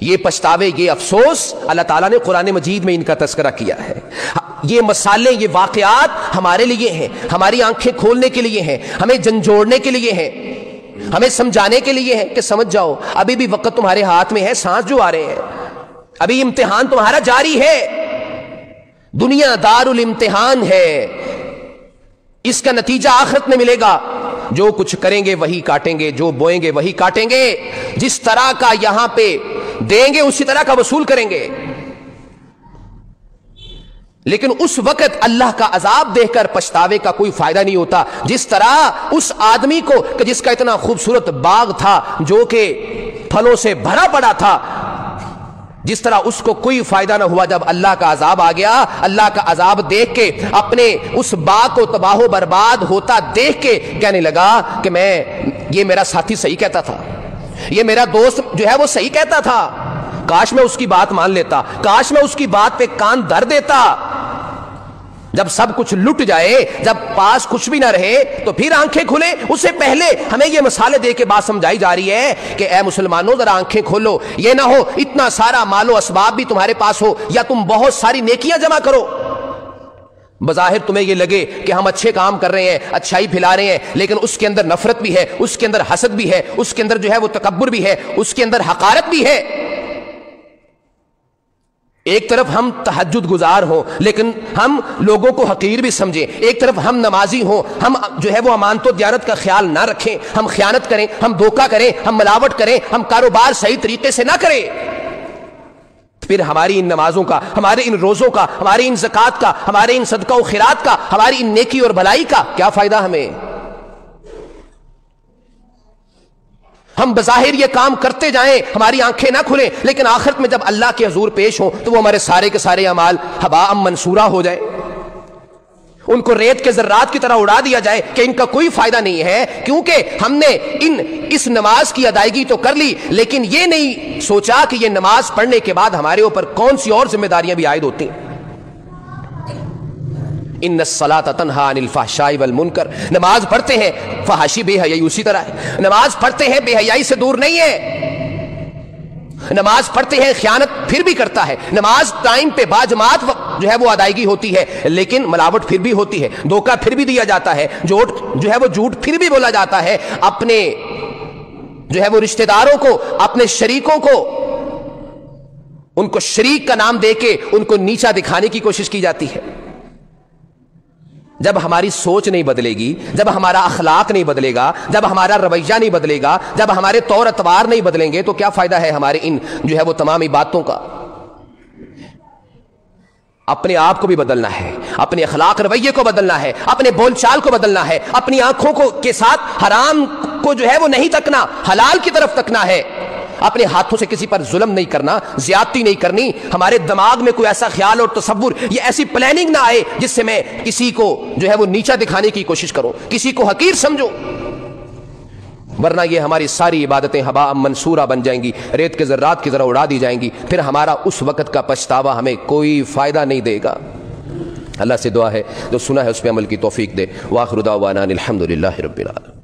یہ پچھتاوے، یہ افسوس اللہ تعالیٰ نے قرآن مجید میں ان کا تذکرہ کیا ہے۔ یہ مسالے، یہ واقعات ہمارے لیے ہیں، ہماری آنکھیں کھولنے کے لیے ہیں، ہمیں جھنجھوڑنے کے لیے ہیں، ہمیں سمجھانے کے لیے ہیں کہ سمجھ جاؤ ابھی بھی وقت تمہارے ہاتھ میں ہے، سانس جو آ رہے ہیں، ابھی امتحان تمہارا جاری ہے، دنیا دار الامتحان ہے، اس کا نتیجہ آخرت میں ملے گا، جو کچھ کریں گے وہی کاٹیں گے، جو بوئیں گے وہی کاٹیں گے، جس طرح کا یہاں پہ دیں گے اسی طرح کا وصول کریں گے۔ لیکن اس وقت اللہ کا عذاب دیکھ کر پچھتاوے کا کوئی فائدہ نہیں ہوتا، جس طرح اس آدمی کو کہ جس کا اتنا خوبصورت باغ تھا جو کہ پھلوں سے بھرا پڑا تھا، جس طرح اس کو کوئی فائدہ نہ ہوا جب اللہ کا عذاب آ گیا، اللہ کا عذاب دیکھ کے اپنے اس باغ کو تباہ و برباد ہوتا دیکھ کے کہنے لگا کہ یہ میرا ساتھی صحیح کہتا تھا، یہ میرا دوست جو ہے وہ صحیح کہتا تھا، کاش میں اس کی بات مان لیتا، کاش میں اس کی بات پہ کان دھر دیتا۔ جب سب کچھ لٹ جائے، جب پاس کچھ بھی نہ رہے تو پھر آنکھیں کھلے، اس سے پہلے ہمیں یہ مثالیں دے کے بات سمجھائی جا رہی ہے کہ اے مسلمانوں ذرا آنکھیں کھولو، یہ نہ ہو اتنا سارا مال و اسباب بھی تمہارے پاس ہو یا تم بہت ساری نیکیاں جمع کرو، بظاہر تمہیں یہ لگے کہ ہم اچھے کام کر رہے ہیں، اچھائی پھیلا رہے ہیں، لیکن اس کے اندر نفرت بھی ہے، اس کے اندر حسد بھی ہے، اس کے اندر جو ہے وہ تکبر بھی ہے، اس کے اندر حقارت بھی ہے۔ ایک طرف ہم تہجد گزار ہوں لیکن ہم لوگوں کو حقیر بھی سمجھیں، ایک طرف ہم نمازی ہوں، ہم جو ہے وہ امانت و دیانت کا خیال نہ رکھیں، ہم خیانت کریں، ہم دھوکہ کریں، ہم ملاوٹ کریں، ہم کاروبار صحیح طریقے سے نہ کریں، پھر ہماری ان نمازوں کا، ہمارے ان روزوں کا، ہماری ان زکوٰۃ کا، ہمارے ان صدقہ و خیرات کا، ہماری ان نیکی اور بھلائی کا کیا فائدہ ہمیں؟ ہم بظاہر یہ کام کرتے جائیں، ہماری آنکھیں نہ کھلیں، لیکن آخرت میں جب اللہ کے حضور پیش ہوں تو وہ ہمارے سارے کے سارے اعمال ہباء منصورہ ہو جائیں، ان کو ریت کے ذرات کی طرح اڑا دیا جائے کہ ان کا کوئی فائدہ نہیں ہے، کیونکہ ہم نے اس نماز کی ادائیگی تو کر لی لیکن یہ نہیں سوچا کہ یہ نماز پڑھنے کے بعد ہمارے اوپر کون سی اور ذمہ داریاں بھی عائد ہوتی ہیں۔ ان الصلاۃ تنہی عن الفحشاء والمنکر، نماز پڑھتے ہیں، فحاشی بے حیائی اسی طرح ہے، نماز پڑھتے ہیں بے حیائی سے دور نہیں ہے، نماز پڑھتے ہیں خیانت پھر بھی کرتا ہے، نماز ٹائم پہ باجماعت جو ہے وہ ادائیگی ہوتی ہے لیکن ملاوٹ پھر بھی ہوتی ہے، دھوکہ پھر بھی دیا جاتا ہے، جھوٹ پھر بھی بولا جاتا ہے، اپنے جو ہے وہ رشتہ داروں کو، اپنے شریکوں کو، ان کو شریک کا نام دے کے ان کو نیچا دکھانے کی کوشش کی جاتی ہے۔ جب ہماری سوچ نہیں بدلے گی، جب ہمارا اخلاق نہیں بدلے گا، جب ہمارا رویہ نہیں بدلے گا، جب ہمارے طور اطوار نہیں بدلیں گے تو کیا فائدہ ہے ہمارے ان جو ہے وہ تمام باتوں کا؟ اپنے آپ کو بھی بدلنا ہے، اپنے اخلاق رویے کو بدلنا ہے، اپنے بول چال کو بدلنا ہے، اپنی آنکھوں کو کے ساتھ حرام کو جو ہے وہ نہیں تکنا، حلال کی طرف تکنا ہے، اپنے ہاتھوں سے کسی پر ظلم نہیں کرنا، زیادتی نہیں کرنی، ہمارے دماغ میں کوئی ایسا خیال اور تصور، یہ ایسی پلاننگ نہ آئے جس سے میں کسی کو جو ہے وہ نیچا دکھانے کی کوشش کروں، کسی کو حقیر سمجھوں، ورنہ یہ ہماری ساری عبادتیں ہباء منصورہ بن جائیں گی، ریت کے ذرات کی طرح اڑا دی جائیں گی، پھر ہمارا اس وقت کا پچھتاوا ہمیں کوئی فائدہ نہیں دے گا۔ اللہ سے دعا ہے جو سنا ہے اس پہ عمل کی توفیق دے۔ وآخر دعوانا الحمدللہ رب العالمین۔